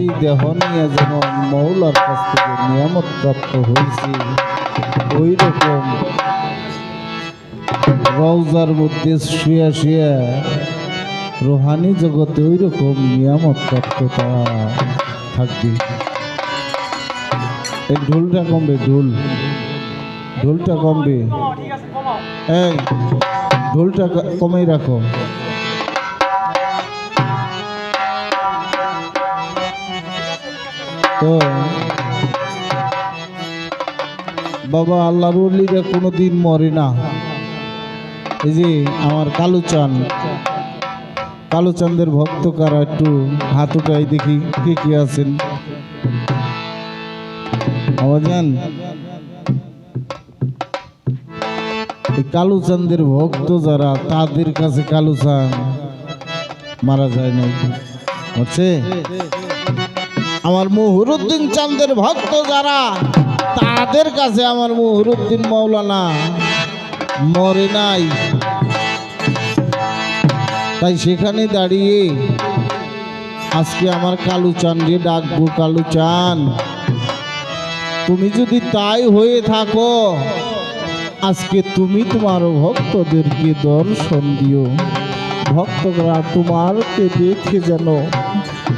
এই দেহ নিয়ে যেমন মৌলার কাছ থেকে নিয়ামত প্রাপ্ত হয়েছি, ওই রকম রওজার মধ্যে শুয়ে শুয়ে রোহানি জগতে ওই রকম নিয়ামত প্রাপ্ততা থাকবে। এই ঢোলটা কমবে, ঢোলটা কমবে, এই ঢোলটা কমে রাখো। তো বাবা আল্লাহর ওলিরা কোনোদিন মরে না। এই যে আমার কালুচাঁদের ভক্ত কারা, একটু হাত উঠাই দেখি কে কে আছেন। জান এই কালুচাঁদের ভক্ত যারা, তাদের কাছে কালুচাঁদ মারা যায় নাই, বুঝছে? আমার মুহুরুদ্দিন চাঁদের ভক্ত যারা, তাদের কাছে আমার মুহুরুদ্দিন মাওলানা মরে নাই। তাই সেখানে দাঁড়িয়ে আজকে আমার কালুচাঁদকে ডাকবো, কালুচাঁদ তুমি যদি তাই হয়ে থাকো, আজকে তুমি তোমার ভক্তদেরকে দর্শন দিও। ভক্তরা তোমারকে দেখে যেন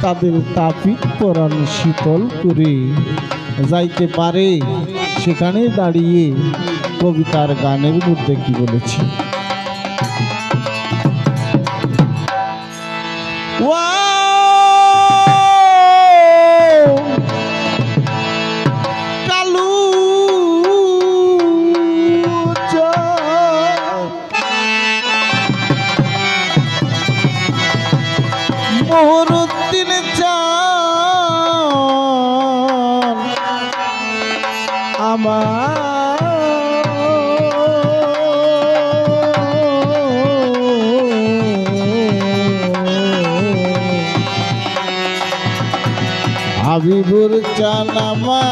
তাদের তাপিত পরাণ শীতল করে যাইতে পারে। সেখানে দাঁড়িয়ে কবিতার গানের মধ্যে কি বলেছি, মুহুরুদ্দিন চাঁদ আমার হাবিবুর চাঁদ আমার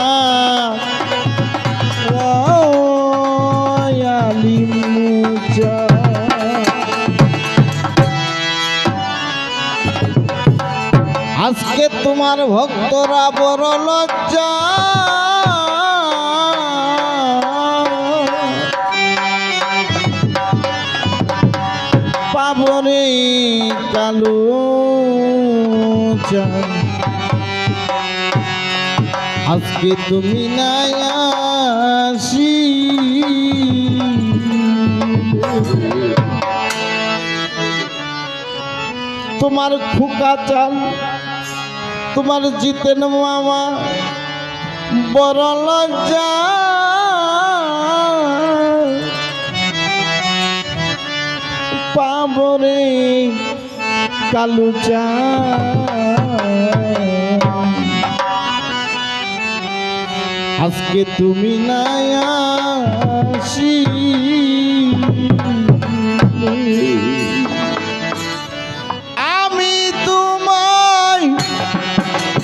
আজকে তোমার ভক্তরা বড় লজ্জা পাবনে কালুচাঁদ। আজকে তুমি নাই আসি, তোমার খুকা চাল, তোমার জিতেন মামা বড় লজ্জা পাবরে কালুচাঁদ। আজকে তুমি নাই আসি, আমি তোমায়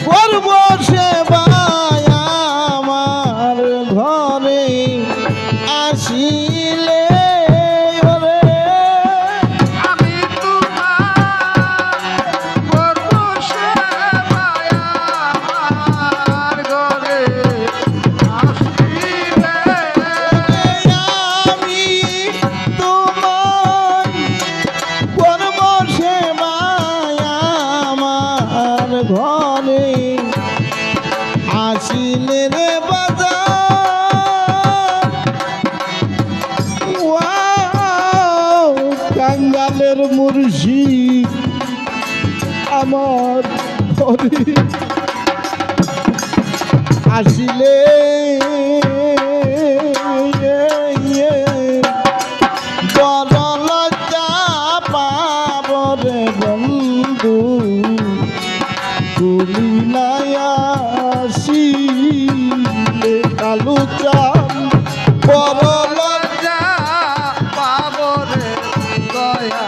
করব সেবা, আমার ঘরে আসিলে ঘরে আসিলে রে বাজার, কাঙ্গালের মুর্শিদ আমার ঘরে আসিলে বড় লজ্জা পাব রে বন্ধু, তুমি নাই আসিলে কালুচাঁদ বড় লজ্জা পাব রে দয়া,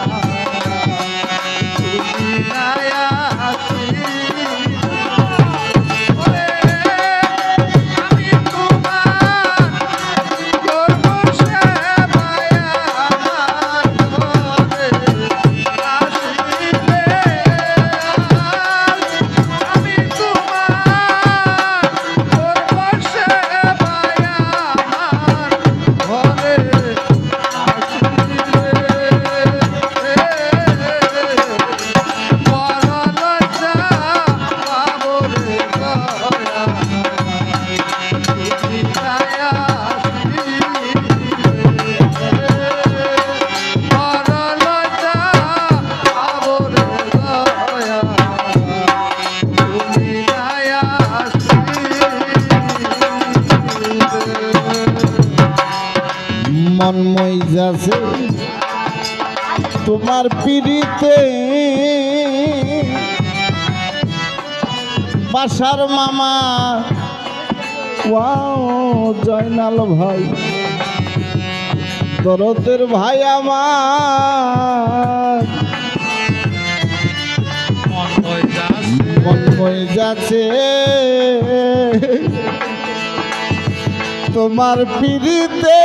তুমি নাই আসিলে আমি তোমার করব সেবা, আমার ঘরে আসিলে আমি তোমার মন মই যাচ্ছে তোমার পিড়িতে বাসার মামা ওয়াও জয়নাল ভাই দরদের ভাই আমার মন মই যাচ্ছে তোমার পিড়িতে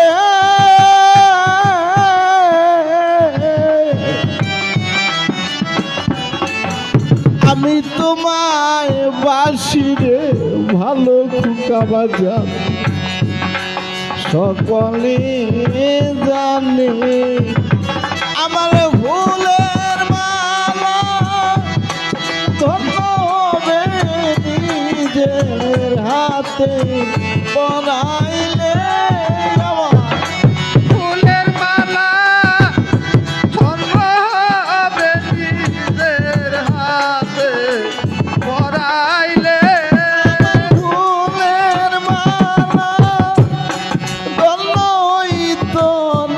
আমি তোমায় বাসি রে ভালো খুকা বাজার সকলে জানে আমার ভুলের মালা ধন্য হবে নিজের হাতে পরাইলে ফুলের মালা ধন্য হবে নিজের হাতে পরাইলে ফুলের মালা ধন্য তো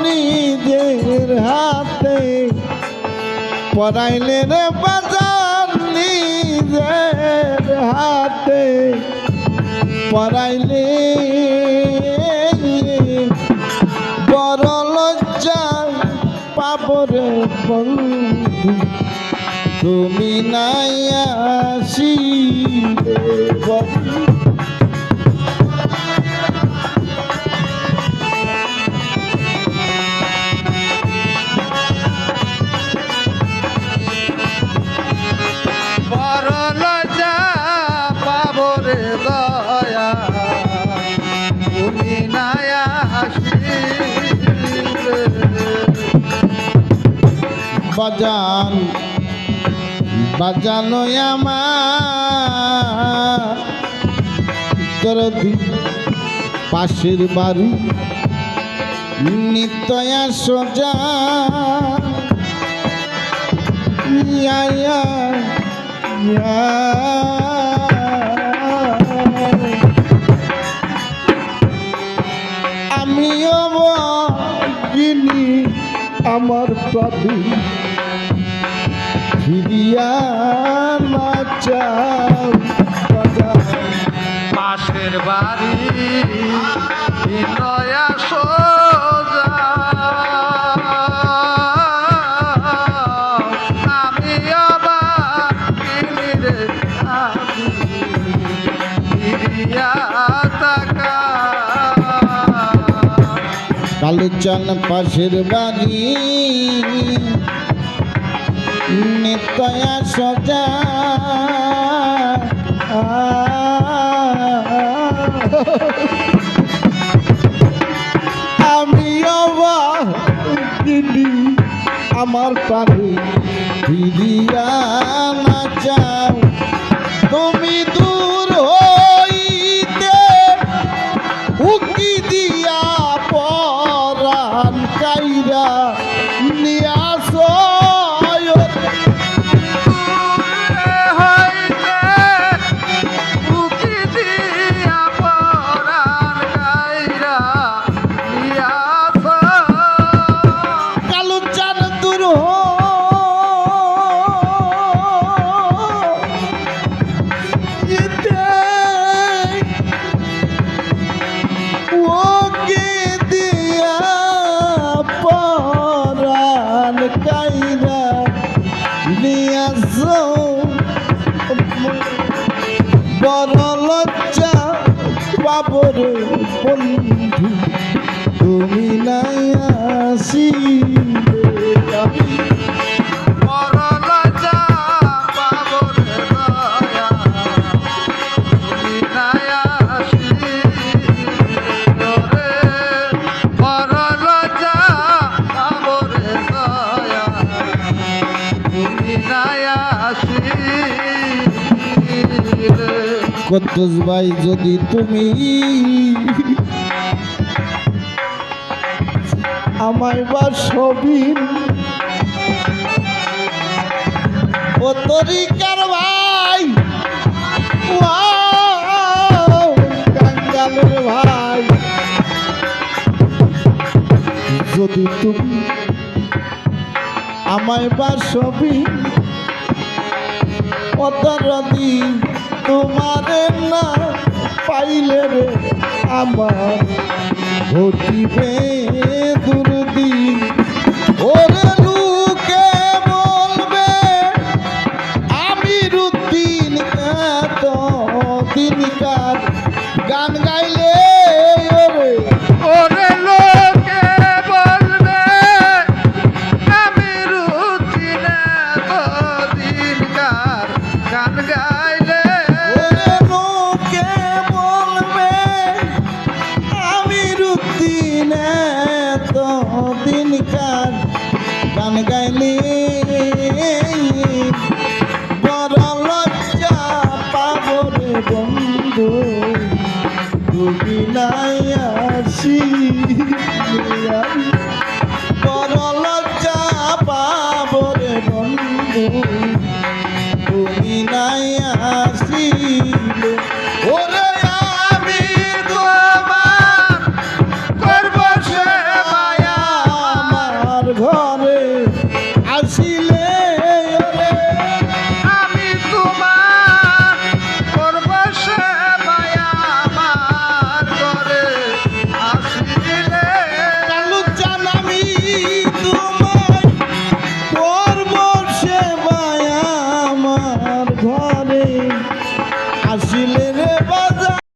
নিজের হাতে পরাইলে রে বাজার নিজের হাতে পরাইলে বড় লজ্জা পাবরে বন্ধু তুমি নাই আসিলে বন্ধু বড় লজ্জা পাবো রে দয়া তুমি নাই আসিলে বাজান বাজানো আমার দরদি পাশের বাড়ি নিত্যয়া সোজা ইয়া ইয়া ইয়া আমিও গিনি আমার প্রাণী ফিরিয়া না চাও পাশের বাড়ি নয়া সোজা আমি আবার কিনিরে আমি ফিরিয়া তাকা কালুচান পাশের বাড়ি নিত্যয়া সজা আমি দিদি আমার প্রাণী ফিরিয়া না যাও তুমি দূর হইতে উকি দিয়া পরাণ কাইরা নিয়াস কাইরা নিয়াস বড় লজ্জা পাবরে বন্ধু তুমি নাই আসিলে বড় লজ্জা পাবো রে দয়া তুমি নাই আসিলে রে বড় লজ্জা পাবো রে দয়া তুমি নাই আসিলে কদ্দুস ভাই যদি তুমি আমায় বা সবই ও তরিকার ভাই কাঙ্গালের ভাই যদি তুমি আমায় বাসবি অতরাদি তোমারে না পাইলে রে আমার ঘটিবে দুর্দিন। ওরে লোকে বলবে আমির উদ্দিন এত দিনকার গান গাইলে ওরে ওরে লোকে বলবে আমি রুচিনে দিনকার গান গাইলে। ওরে লোকে বলবে আমির উদ্দিন এত দিনকার গান গাইলে বড় লজ্জা পাবো রে বন্ধু তুমি নাই আসিলে। বড় লজ্জা পাবো রে বন্ধু তুমি নাই আসিলে। ওরে আমি তোমার করব সে মায়া আমার ঘরে আসিলে ওরে আমি তোমার করব সে মায়া আমার ঘরে আসিলে। কালু জানামি তোমায় করব সেবায় আমার ঘরে আসিলে রে